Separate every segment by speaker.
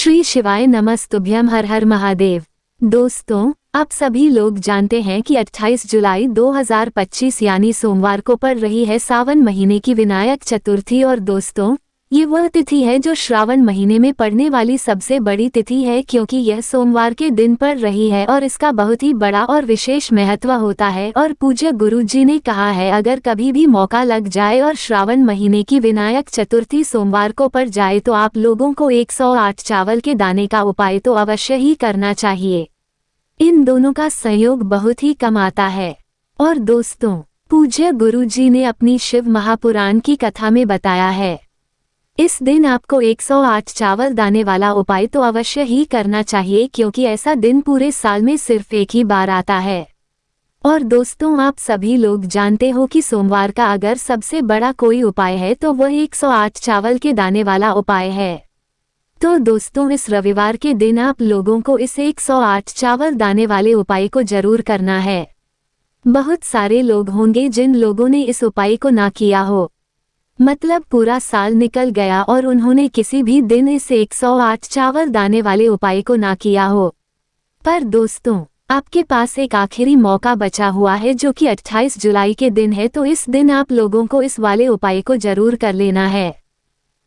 Speaker 1: श्री शिवाय नमस्तुभ्यम, हर हर महादेव। दोस्तों, आप सभी लोग जानते हैं कि 28 जुलाई 2025 यानी सोमवार को पड़ रही है सावन महीने की विनायक चतुर्थी। और दोस्तों, ये वह तिथि है जो श्रावण महीने में पड़ने वाली सबसे बड़ी तिथि है, क्योंकि यह सोमवार के दिन पड़ रही है और इसका बहुत ही बड़ा और विशेष महत्व होता है। और पूज्य गुरु जी ने कहा है, अगर कभी भी मौका लग जाए और श्रावण महीने की विनायक चतुर्थी सोमवार को पड़ जाए तो आप लोगों को 108 चावल के दाने का उपाय तो अवश्य ही करना चाहिए। इन दोनों का संयोग बहुत ही कम आता है। और दोस्तों, पूज्य गुरु जी ने अपनी शिव महापुराण की कथा में बताया है, इस दिन आपको 108 चावल दाने वाला उपाय तो अवश्य ही करना चाहिए, क्योंकि ऐसा दिन पूरे साल में सिर्फ एक ही बार आता है। और दोस्तों, आप सभी लोग जानते हो कि सोमवार का अगर सबसे बड़ा कोई उपाय है तो वह 108 चावल के दाने वाला उपाय है। तो दोस्तों, इस रविवार के दिन आप लोगों को इस 108 चावल दाने वाले उपाय को जरूर करना है। बहुत सारे लोग होंगे जिन लोगों ने इस उपाय को ना किया हो, मतलब पूरा साल निकल गया और उन्होंने किसी भी दिन इस 108 चावल दाने वाले उपाय को ना किया हो। पर दोस्तों, आपके पास एक आखिरी मौका बचा हुआ है जो कि 28 जुलाई के दिन है। तो इस दिन आप लोगों को इस वाले उपाय को जरूर कर लेना है।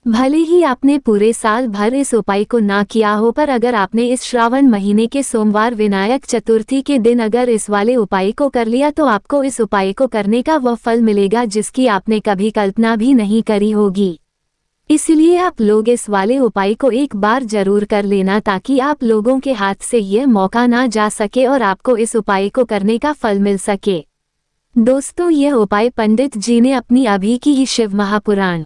Speaker 1: भले ही आपने पूरे साल भर इस उपाय को ना किया हो, पर अगर आपने इस श्रावण महीने के सोमवार विनायक चतुर्थी के दिन अगर इस वाले उपाय को कर लिया तो आपको इस उपाय को करने का वह फल मिलेगा जिसकी आपने कभी कल्पना भी नहीं करी होगी। इसलिए आप लोग इस वाले उपाय को एक बार जरूर कर लेना, ताकि आप लोगों के हाथ से यह मौका ना जा सके और आपको इस उपाय को करने का फल मिल सके। दोस्तों, यह उपाय पंडित जी ने अपनी अभी की ही शिव महापुराण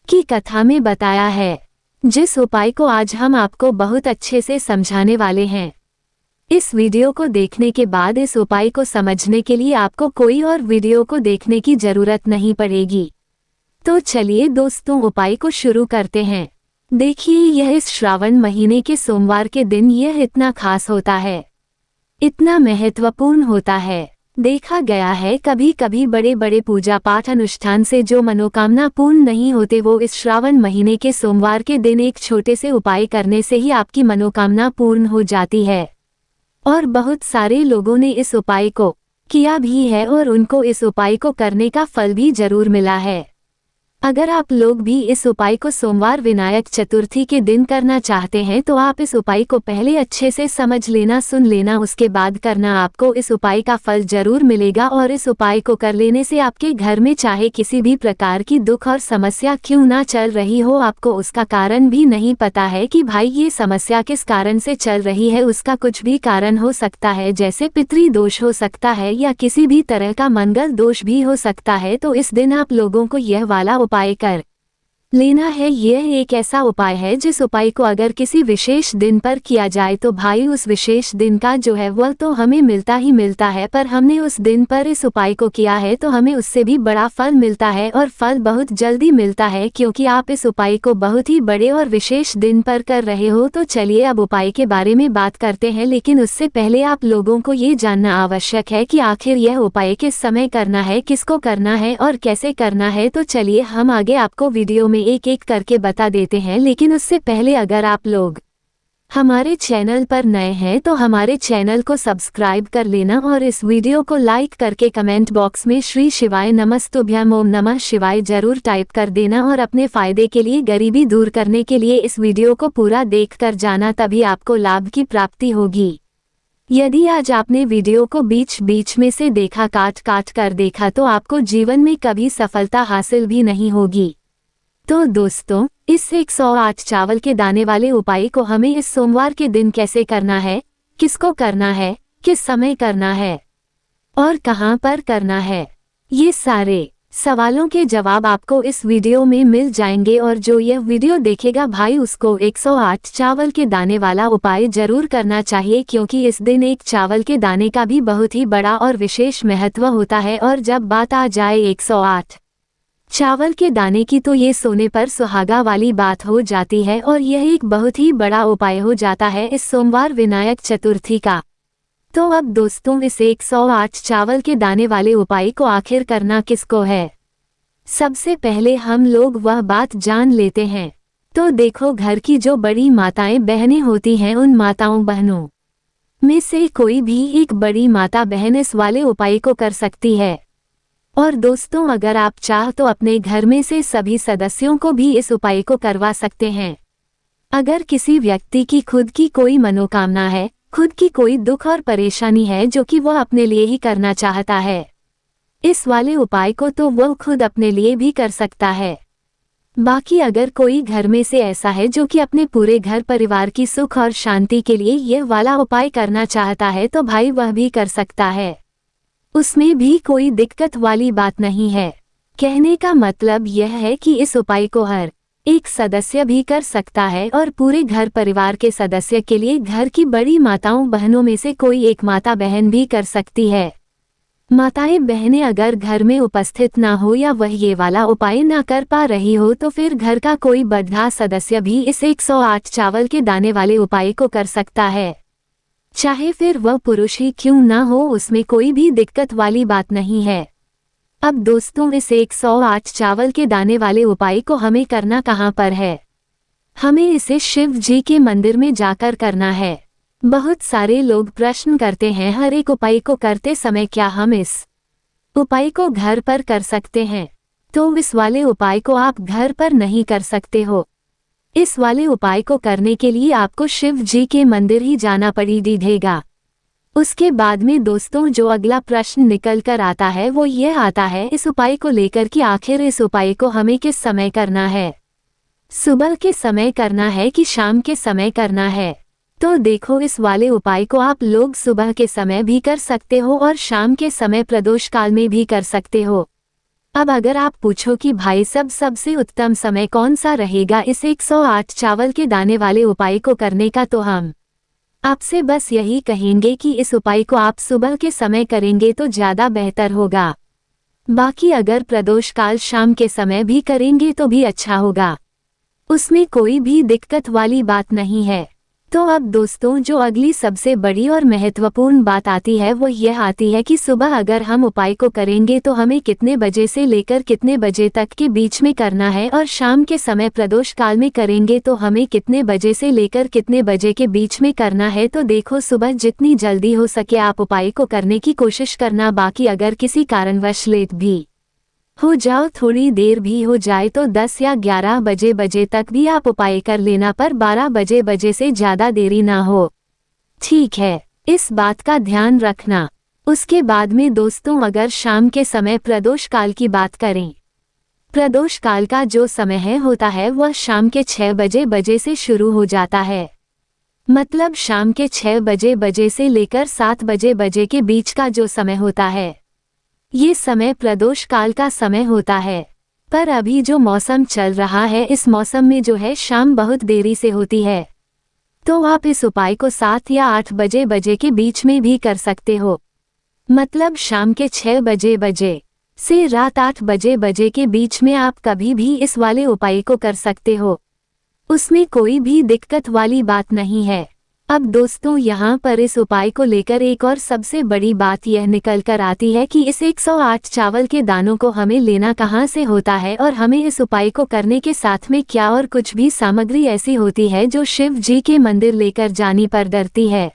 Speaker 1: की कथा में बताया है, जिस उपाय को आज हम आपको बहुत अच्छे से समझाने वाले हैं। इस वीडियो को देखने के बाद इस उपाय को समझने के लिए आपको कोई और वीडियो को देखने की जरूरत नहीं पड़ेगी। तो चलिए दोस्तों, उपाय को शुरू करते हैं। देखिए, यह इस श्रावण महीने के सोमवार के दिन यह इतना खास होता है, इतना महत्वपूर्ण होता है। देखा गया है, कभी कभी बड़े बड़े पूजा पाठ अनुष्ठान से जो मनोकामना पूर्ण नहीं होते, वो इस श्रावण महीने के सोमवार के दिन एक छोटे से उपाय करने से ही आपकी मनोकामना पूर्ण हो जाती है। और बहुत सारे लोगों ने इस उपाय को किया भी है और उनको इस उपाय को करने का फल भी जरूर मिला है। अगर आप लोग भी इस उपाय को सोमवार विनायक चतुर्थी के दिन करना चाहते हैं तो आप इस उपाय को पहले अच्छे से समझ लेना, सुन लेना, उसके बाद करना। आपको इस उपाय का फल जरूर मिलेगा। और इस उपाय को कर लेने से आपके घर में चाहे किसी भी प्रकार की दुख और समस्या क्यों ना चल रही हो, आपको उसका कारण भी नहीं पता है कि भाई ये समस्या किस कारण से चल रही है, उसका कुछ भी कारण हो सकता है, जैसे पितृ दोष हो सकता है या किसी भी तरह का मंगल दोष भी हो सकता है। तो इस दिन आप लोगों को यह वाला उपाय कर लेना है। यह एक ऐसा उपाय है जिस उपाय को अगर किसी विशेष दिन पर किया जाए तो भाई उस विशेष दिन का जो है वह तो हमें मिलता ही मिलता है, पर हमने उस दिन पर इस उपाय को किया है तो हमें उससे भी बड़ा फल मिलता है, और फल बहुत जल्दी मिलता है, क्योंकि आप इस उपाय को बहुत ही बड़े और विशेष दिन पर कर रहे हो। तो चलिए अब उपाय के बारे में बात करते हैं, लेकिन उससे पहले आप लोगों को ये जानना आवश्यक है कि आखिर यह उपाय किस समय करना है, किसको करना है और कैसे करना है। तो चलिए हम आगे आपको वीडियो में एक एक करके बता देते हैं, लेकिन उससे पहले अगर आप लोग हमारे चैनल पर नए हैं तो हमारे चैनल को सब्सक्राइब कर लेना और इस वीडियो को लाइक करके कमेंट बॉक्स में श्री शिवाय नमस्तुभ्यम ओम नमः शिवाय जरूर टाइप कर देना। और अपने फायदे के लिए, गरीबी दूर करने के लिए इस वीडियो को पूरा देख कर जाना, तभी आपको लाभ की प्राप्ति होगी। यदि आज आपने वीडियो को बीच बीच में से देखा, काट काट कर देखा, तो आपको जीवन में कभी सफलता हासिल भी नहीं होगी। तो दोस्तों, इस 108 चावल के दाने वाले उपाय को हमें इस सोमवार के दिन कैसे करना है, किसको करना है, किस समय करना है और कहां पर करना है, ये सारे सवालों के जवाब आपको इस वीडियो में मिल जाएंगे। और जो यह वीडियो देखेगा भाई, उसको 108 चावल के दाने वाला उपाय जरूर करना चाहिए, क्योंकि इस दिन एक चावल के दाने का भी बहुत ही बड़ा और विशेष महत्व होता है। और जब बात आ जाए 108 चावल के दाने की, तो ये सोने पर सुहागा वाली बात हो जाती है और यह एक बहुत ही बड़ा उपाय हो जाता है इस सोमवार विनायक चतुर्थी का। तो अब दोस्तों, इस 108 चावल के दाने वाले उपाय को आखिर करना किसको है, सबसे पहले हम लोग वह बात जान लेते हैं। तो देखो, घर की जो बड़ी माताएं बहनें होती हैं, उन माताओं बहनों में से कोई भी एक बड़ी माता बहन इस वाले उपाय को कर सकती है। और दोस्तों, अगर आप चाह तो अपने घर में से सभी सदस्यों को भी इस उपाय को करवा सकते हैं। अगर किसी व्यक्ति की खुद की कोई मनोकामना है, खुद की कोई दुख और परेशानी है जो कि वह अपने लिए ही करना चाहता है, इस वाले उपाय को तो वह खुद अपने लिए भी कर सकता है। बाकी अगर कोई घर में से ऐसा है जो कि अपने पूरे घर परिवार की सुख और शांति के लिए यह वाला उपाय करना चाहता है, तो भाई वह भी कर सकता है। उसमें भी कोई दिक्कत वाली बात नहीं है। कहने का मतलब यह है कि इस उपाय को हर एक सदस्य भी कर सकता है और पूरे घर परिवार के सदस्य के लिए घर की बड़ी माताओं बहनों में से कोई एक माता बहन भी कर सकती है। माताएं बहनें अगर घर में उपस्थित ना हो या वह ये वाला उपाय ना कर पा रही हो, तो फिर घर का कोई बड़ा सदस्य भी इस 108 चावल के दाने वाले उपाय को कर सकता है। चाहे फिर वह पुरुष ही क्यों ना हो, उसमें कोई भी दिक्कत वाली बात नहीं है। अब दोस्तों, इस 108 चावल के दाने वाले उपाय को हमें करना कहाँ पर है? हमें इसे शिव जी के मंदिर में जाकर करना है। बहुत सारे लोग प्रश्न करते हैं, हर एक उपाय को करते समय क्या हम इस उपाय को घर पर कर सकते हैं? तो इस वाले उपाय को आप घर पर नहीं कर सकते हो। इस वाले उपाय को करने के लिए आपको शिव जी के मंदिर ही जाना पड़ेगा। उसके बाद में दोस्तों, जो अगला प्रश्न निकल कर आता है वो यह आता है इस उपाय को लेकर कि आखिर इस उपाय को हमें किस समय करना है? सुबह के समय करना है कि शाम के समय करना है? तो देखो, इस वाले उपाय को आप लोग सुबह के समय भी कर सकते हो और शाम के समय प्रदोष काल में भी कर सकते हो। अब अगर आप पूछो कि भाई सबसे उत्तम समय कौन सा रहेगा इस 108 चावल के दाने वाले उपाय को करने का, तो हम आपसे बस यही कहेंगे कि इस उपाय को आप सुबह के समय करेंगे तो ज़्यादा बेहतर होगा। बाकी अगर प्रदोष काल शाम के समय भी करेंगे तो भी अच्छा होगा, उसमें कोई भी दिक्कत वाली बात नहीं है। तो अब दोस्तों, जो अगली सबसे बड़ी और महत्वपूर्ण बात आती है वो यह आती है कि सुबह अगर हम उपाय को करेंगे तो हमें कितने बजे से लेकर कितने बजे तक के बीच में करना है, और शाम के समय प्रदोष काल में करेंगे तो हमें कितने बजे से लेकर कितने बजे के बीच में करना है। तो देखो, सुबह जितनी जल्दी हो सके आप उपाय को करने की कोशिश करना। बाकी अगर किसी कारणवश लेट भी हो जाओ, थोड़ी देर भी हो जाए, तो 10 या 11 बजे तक भी आप उपाय कर लेना, पर 12 बजे से ज़्यादा देरी ना हो। ठीक है, इस बात का ध्यान रखना। उसके बाद में दोस्तों, अगर शाम के समय प्रदोष काल की बात करें, प्रदोष काल का जो समय होता है वह शाम के 6 बजे से शुरू हो जाता है। मतलब शाम के 6 बजे से लेकर 7 बजे के बीच का जो समय होता है, ये समय प्रदोष काल का समय होता है। पर अभी जो मौसम चल रहा है, इस मौसम में जो है शाम बहुत देरी से होती है, तो आप इस उपाय को 7 या 8 बजे के बीच में भी कर सकते हो। मतलब शाम के 6 बजे से रात 8 बजे के बीच में आप कभी भी इस वाले उपाय को कर सकते हो, उसमें कोई भी दिक्कत वाली बात नहीं है। अब दोस्तों, यहाँ पर इस उपाय को लेकर एक और सबसे बड़ी बात यह निकल कर आती है कि इस 108 चावल के दानों को हमें लेना कहाँ से होता है, और हमें इस उपाय को करने के साथ में क्या और कुछ भी सामग्री ऐसी होती है जो शिव जी के मंदिर लेकर जानी पर डरती है।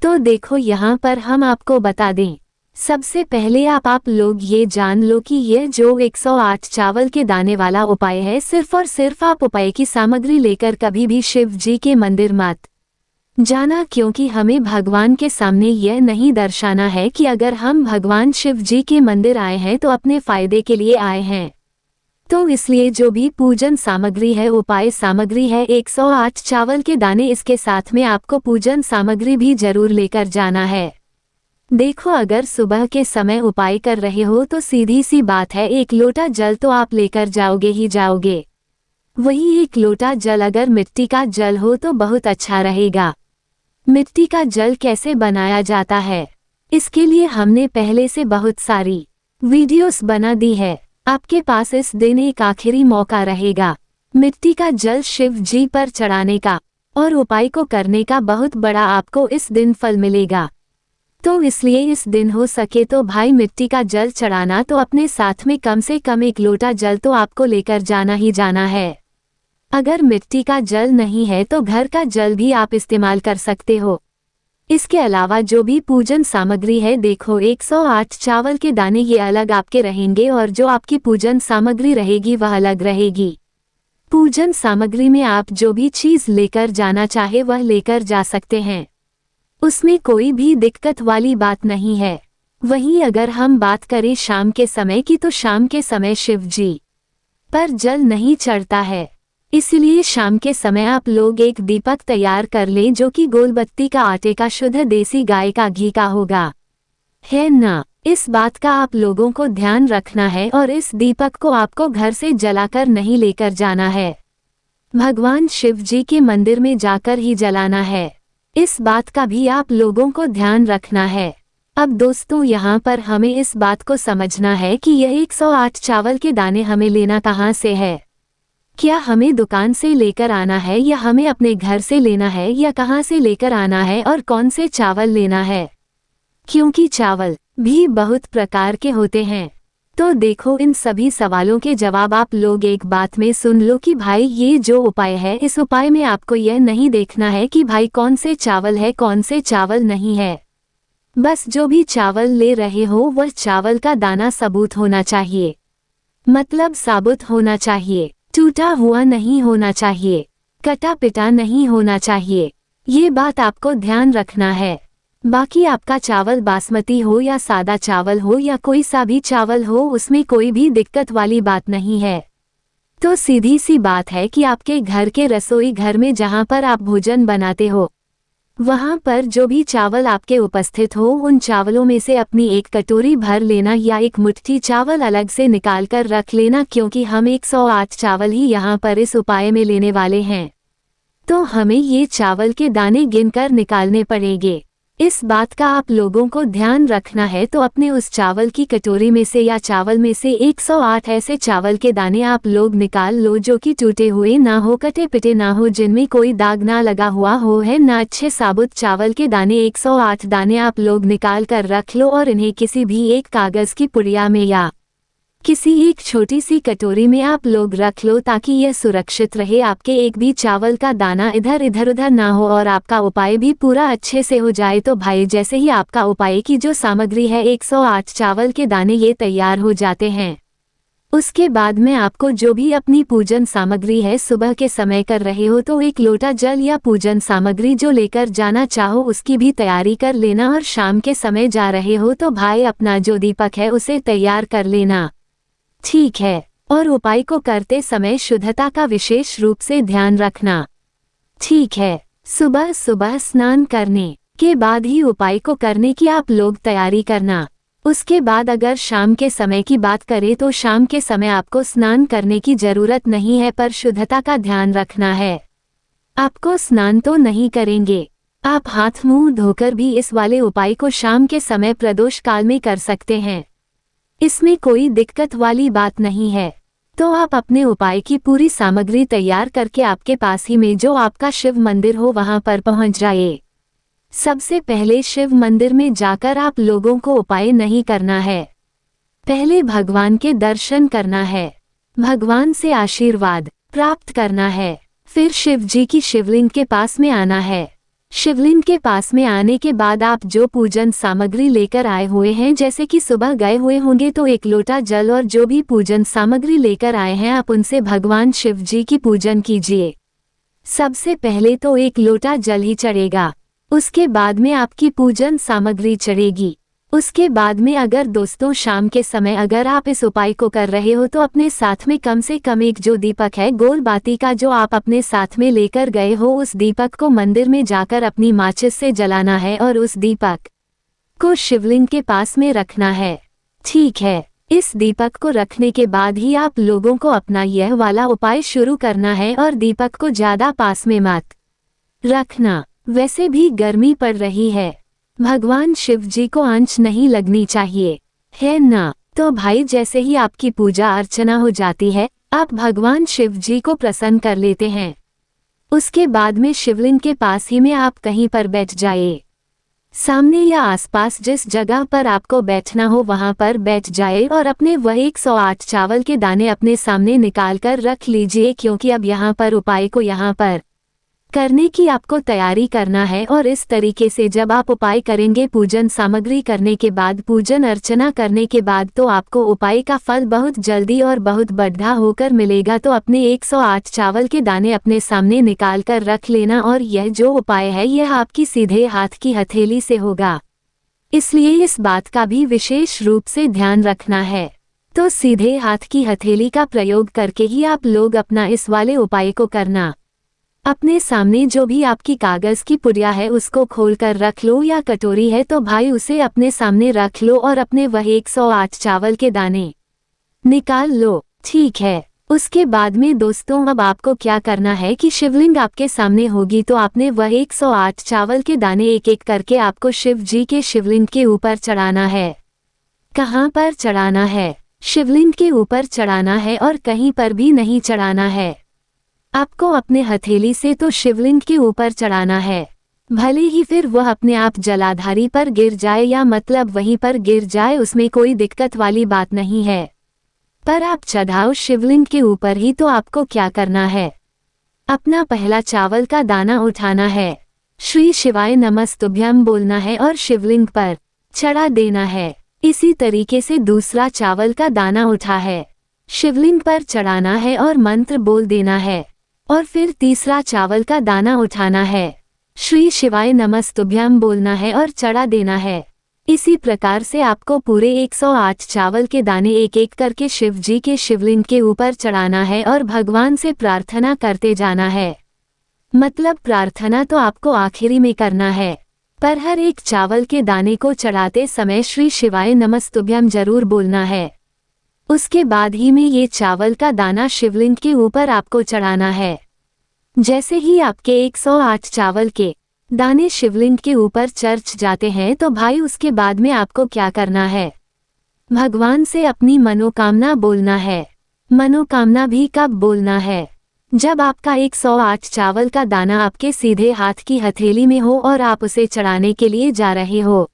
Speaker 1: तो देखो, यहाँ पर हम आपको बता दें। सबसे पहले आप लोग ये जान लो कि यह जो 108 चावल के दाने वाला उपाय है, सिर्फ और सिर्फ आप उपाय की सामग्री लेकर कभी भी शिव जी के मंदिर मत जाना, क्योंकि हमें भगवान के सामने यह नहीं दर्शाना है कि अगर हम भगवान शिव जी के मंदिर आए हैं तो अपने फायदे के लिए आए हैं। तो इसलिए जो भी पूजन सामग्री है, उपाय सामग्री है, 108 चावल के दाने, इसके साथ में आपको पूजन सामग्री भी जरूर लेकर जाना है। देखो, अगर सुबह के समय उपाय कर रहे हो तो सीधी सी बात है, 1 लोटा जल तो आप लेकर जाओगे ही जाओगे। वही 1 लोटा जल अगर मिट्टी का जल हो तो बहुत अच्छा रहेगा। मिट्टी का जल कैसे बनाया जाता है, इसके लिए हमने पहले से बहुत सारी वीडियोस बना दी है। आपके पास इस दिन एक आखिरी मौका रहेगा मिट्टी का जल शिव जी पर चढ़ाने का, और उपाय को करने का बहुत बड़ा आपको इस दिन फल मिलेगा। तो इसलिए इस दिन हो सके तो भाई मिट्टी का जल चढ़ाना, तो अपने साथ में कम से कम 1 लोटा जल तो आपको लेकर जाना ही जाना है। अगर मिट्टी का जल नहीं है तो घर का जल भी आप इस्तेमाल कर सकते हो। इसके अलावा जो भी पूजन सामग्री है, देखो 108 चावल के दाने ये अलग आपके रहेंगे और जो आपकी पूजन सामग्री रहेगी वह अलग रहेगी। पूजन सामग्री में आप जो भी चीज लेकर जाना चाहे वह लेकर जा सकते हैं, उसमें कोई भी दिक्कत वाली बात नहीं है। वहीं अगर हम बात करें शाम के समय की, तो शाम के समय शिव जी पर जल नहीं चढ़ता है, इसलिए शाम के समय आप लोग एक दीपक तैयार कर लें जो कि गोलबत्ती का आटे का शुद्ध देसी गाय का घी का होगा, है ना। इस बात का आप लोगों को ध्यान रखना है और इस दीपक को आपको घर से जलाकर नहीं लेकर जाना है, भगवान शिव जी के मंदिर में जाकर ही जलाना है। इस बात का भी आप लोगों को ध्यान रखना है। अब दोस्तों यहाँ पर हमें इस बात को समझना है कि यह 108 चावल के दाने हमें लेना कहाँ से है। क्या हमें दुकान से लेकर आना है या हमें अपने घर से लेना है या कहाँ से लेकर आना है और कौन से चावल लेना है, क्योंकि चावल भी बहुत प्रकार के होते हैं। तो देखो इन सभी सवालों के जवाब आप लोग एक बात में सुन लो कि भाई ये जो उपाय है, इस उपाय में आपको यह नहीं देखना है कि भाई कौन से चावल है कौन से चावल नहीं है। बस जो भी चावल ले रहे हो वह चावल का दाना सबूत होना चाहिए, मतलब साबुत होना चाहिए, टूटा हुआ नहीं होना चाहिए, कटा पिटा नहीं होना चाहिए। ये बात आपको ध्यान रखना है। बाकी आपका चावल बासमती हो या सादा चावल हो या कोई सा भी चावल हो, उसमें कोई भी दिक्कत वाली बात नहीं है। तो सीधी सी बात है कि आपके घर के रसोई घर में जहाँ पर आप भोजन बनाते हो, वहाँ पर जो भी चावल आपके उपस्थित हो, उन चावलों में से अपनी एक कटोरी भर लेना या एक मुट्ठी चावल अलग से निकाल कर रख लेना, क्योंकि हम 108 चावल ही यहाँ पर इस उपाय में लेने वाले हैं। तो हमें ये चावल के दाने गिनकर निकालने पड़ेंगे। इस बात का आप लोगों को ध्यान रखना है। तो अपने उस चावल की कटोरी में से या चावल में से 108 ऐसे चावल के दाने आप लोग निकाल लो जो कि टूटे हुए ना हो, कटे पिटे ना हो, जिनमें कोई दाग ना लगा हुआ हो, है ना। अच्छे साबुत चावल के दाने 108 दाने आप लोग निकाल कर रख लो और इन्हें किसी भी एक कागज की पुड़िया में या किसी एक छोटी सी कटोरी में आप लोग रख लो, ताकि यह सुरक्षित रहे, आपके एक भी चावल का दाना इधर उधर ना हो और आपका उपाय भी पूरा अच्छे से हो जाए। तो भाई जैसे ही आपका उपाय की जो सामग्री है 108 चावल के दाने ये तैयार हो जाते हैं, उसके बाद में आपको जो भी अपनी पूजन सामग्री है सुबह के समय कर रहे हो, तो एक लोटा जल या पूजन सामग्री जो लेकर जाना चाहो उसकी भी तैयारी कर लेना। और शाम के समय जा रहे हो तो भाई अपना जो दीपक है उसे तैयार कर लेना, ठीक है। और उपाय को करते समय शुद्धता का विशेष रूप से ध्यान रखना, ठीक है। सुबह सुबह स्नान करने के बाद ही उपाय को करने की आप लोग तैयारी करना। उसके बाद अगर शाम के समय की बात करें तो शाम के समय आपको स्नान करने की जरूरत नहीं है, पर शुद्धता का ध्यान रखना है। आपको स्नान तो नहीं करेंगे, आप हाथ मुंह धोकर भी इस वाले उपाय को शाम के समय प्रदोष काल में कर सकते हैं, इसमें कोई दिक्कत वाली बात नहीं है। तो आप अपने उपाय की पूरी सामग्री तैयार करके आपके पास ही में जो आपका शिव मंदिर हो वहां पर पहुंच जाइए। सबसे पहले शिव मंदिर में जाकर आप लोगों को उपाय नहीं करना है, पहले भगवान के दर्शन करना है, भगवान से आशीर्वाद प्राप्त करना है, फिर शिव जी की शिवलिंग के पास में आना है। शिवलिंग के पास में आने के बाद आप जो पूजन सामग्री लेकर आए हुए हैं, जैसे कि सुबह गए हुए होंगे तो एक लोटा जल और जो भी पूजन सामग्री लेकर आए हैं आप उनसे भगवान शिव जी की पूजन कीजिए। सबसे पहले तो एक लोटा जल ही चढ़ेगा, उसके बाद में आपकी पूजन सामग्री चढ़ेगी। उसके बाद में अगर दोस्तों शाम के समय अगर आप इस उपाय को कर रहे हो तो अपने साथ में कम से कम एक जो दीपक है गोल बाती का जो आप अपने साथ में लेकर गए हो, उस दीपक को मंदिर में जाकर अपनी माचिस से जलाना है और उस दीपक को शिवलिंग के पास में रखना है, ठीक है। इस दीपक को रखने के बाद ही आप लोगों को अपना यह वाला उपाय शुरू करना है और दीपक को ज्यादा पास में मत रखना। वैसे भी गर्मी पड़ रही है, भगवान शिव जी को आंच नहीं लगनी चाहिए, है ना। तो भाई जैसे ही आपकी पूजा अर्चना हो जाती है, आप भगवान शिव जी को प्रसन्न कर लेते हैं। उसके बाद में शिवलिंग के पास ही में आप कहीं पर बैठ जाइए। सामने या आसपास जिस जगह पर आपको बैठना हो वहां पर बैठ जाए और अपने वह 108 चावल के दाने अपने सामने निकाल कर रख लीजिए, क्योंकि अब यहाँ पर उपाय को यहाँ पर करने की आपको तैयारी करना है। और इस तरीके से जब आप उपाय करेंगे, पूजन सामग्री करने के बाद, पूजन अर्चना करने के बाद, तो आपको उपाय का फल बहुत जल्दी और बहुत बढ़ा होकर मिलेगा। तो अपने 108 चावल के दाने अपने सामने निकाल कर रख लेना। और यह जो उपाय है यह आपकी सीधे हाथ की हथेली से होगा, इसलिए इस बात का भी विशेष रूप से ध्यान रखना है। तो सीधे हाथ की हथेली का प्रयोग करके ही आप लोग अपना इस वाले उपाय को करना। अपने सामने जो भी आपकी कागज की पुड़िया है उसको खोलकर रख लो, या कटोरी है तो भाई उसे अपने सामने रख लो और अपने वह 108 चावल के दाने निकाल लो। ठीक है, उसके बाद में दोस्तों अब आपको क्या करना है कि शिवलिंग आपके सामने होगी, तो आपने वह 108 चावल के दाने एक एक करके आपको शिव जी के शिवलिंग के ऊपर चढ़ाना है। कहाँ पर चढ़ाना है? शिवलिंग के ऊपर चढ़ाना है और कहीं पर भी नहीं चढ़ाना है। आपको अपने हथेली से तो शिवलिंग के ऊपर चढ़ाना है, भले ही फिर वह अपने आप जलाधारी पर गिर जाए या मतलब वहीं पर गिर जाए, उसमें कोई दिक्कत वाली बात नहीं है, पर आप चढ़ाओ शिवलिंग के ऊपर ही। तो आपको क्या करना है, अपना पहला चावल का दाना उठाना है, श्री शिवाय नमस्तुभ्यम बोलना है और शिवलिंग पर चढ़ा देना है। इसी तरीके से दूसरा चावल का दाना उठा है, शिवलिंग पर चढ़ाना है और मंत्र बोल देना है। और फिर तीसरा चावल का दाना उठाना है, श्री शिवाय नमस्तुभ्यम बोलना है और चढ़ा देना है। इसी प्रकार से आपको पूरे 108 चावल के दाने एक एक करके शिव जी के शिवलिंग के ऊपर चढ़ाना है और भगवान से प्रार्थना करते जाना है। मतलब प्रार्थना तो आपको आखिरी में करना है, पर हर एक चावल के दाने को चढ़ाते समय श्री शिवाय नमस्तुभ्यम जरूर बोलना है। उसके बाद ही में ये चावल का दाना शिवलिंग के ऊपर आपको चढ़ाना है। जैसे ही आपके 108 चावल के दाने शिवलिंग के ऊपर चढ़ जाते हैं, तो भाई उसके बाद में आपको क्या करना है, भगवान से अपनी मनोकामना बोलना है। मनोकामना भी कब बोलना है, जब आपका 108 चावल का दाना आपके सीधे हाथ की हथेली में हो और आप उसे चढ़ाने के लिए जा रहे हो।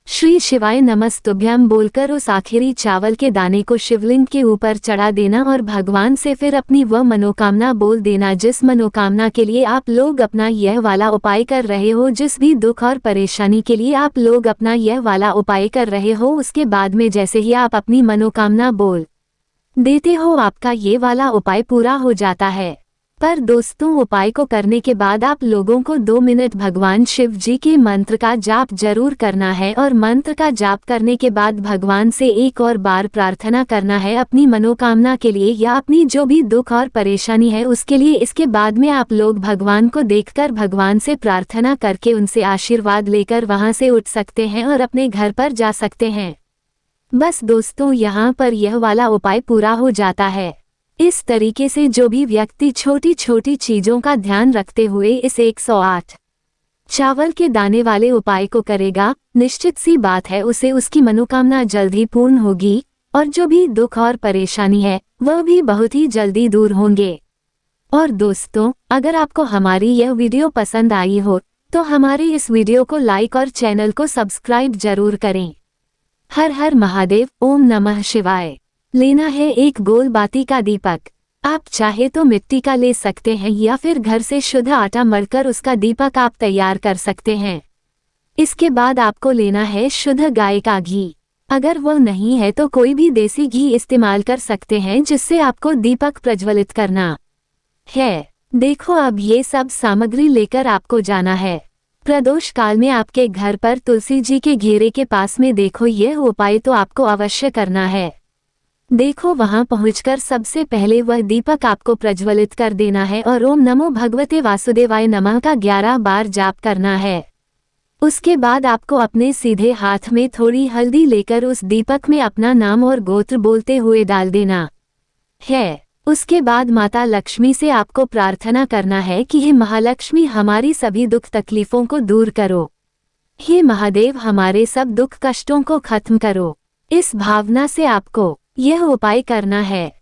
Speaker 1: श्री शिवाय नमस्तुभ्यम बोलकर उस आखिरी चावल के दाने को शिवलिंग के ऊपर चढ़ा देना और भगवान से फिर अपनी वह मनोकामना बोल देना, जिस मनोकामना के लिए आप लोग अपना यह वाला उपाय कर रहे हो, जिस भी दुख और परेशानी के लिए आप लोग अपना यह वाला उपाय कर रहे हो। उसके बाद में जैसे ही आप अपनी मनोकामना बोल देते हो, आपका ये वाला उपाय पूरा हो जाता है। पर दोस्तों, उपाय को करने के बाद आप लोगों को 2 मिनट भगवान शिव जी के मंत्र का जाप जरूर करना है, और मंत्र का जाप करने के बाद भगवान से एक और बार प्रार्थना करना है अपनी मनोकामना के लिए या अपनी जो भी दुख और परेशानी है उसके लिए। इसके बाद में आप लोग भगवान को देखकर भगवान से प्रार्थना करके उनसे आशीर्वाद लेकर वहां से उठ सकते हैं और अपने घर पर जा सकते हैं। बस दोस्तों, यहाँ पर यह वाला उपाय पूरा हो जाता है। इस तरीके से जो भी व्यक्ति छोटी छोटी चीजों का ध्यान रखते हुए इस 108 चावल के दाने वाले उपाय को करेगा, निश्चित सी बात है उसे उसकी मनोकामना जल्दी पूर्ण होगी और जो भी दुख और परेशानी है वह भी बहुत ही जल्दी दूर होंगे। और दोस्तों, अगर आपको हमारी यह वीडियो पसंद आई हो तो हमारे इस वीडियो को लाइक और चैनल को सब्सक्राइब जरूर करें। हर हर महादेव, ओम नमः शिवाय। लेना है एक गोल बाती का दीपक, आप चाहे तो मिट्टी का ले सकते हैं या फिर घर से शुद्ध आटा मढ़कर उसका दीपक आप तैयार कर सकते हैं। इसके बाद आपको लेना है शुद्ध गाय का घी, अगर वह नहीं है तो कोई भी देसी घी इस्तेमाल कर सकते हैं जिससे आपको दीपक प्रज्वलित करना है। देखो, अब ये सब सामग्री लेकर आपको जाना है प्रदोष काल में आपके घर पर तुलसी जी के घेरे के पास में। देखो, यह उपाय तो आपको अवश्य करना है। देखो, वहां पहुंचकर सबसे पहले वह दीपक आपको प्रज्वलित कर देना है और ओम नमो भगवते वासुदेवाय नमः का 11 बार जाप करना है। उसके बाद आपको अपने सीधे हाथ में थोड़ी हल्दी लेकर उस दीपक में अपना नाम और गोत्र बोलते हुए डाल देना है। उसके बाद माता लक्ष्मी से आपको प्रार्थना करना है कि हे महालक्ष्मी, हमारी सभी दुख तकलीफों को दूर करो। हे महादेव, हमारे सब दुख कष्टों को खत्म करो। इस भावना से आपको यह उपाय करना है।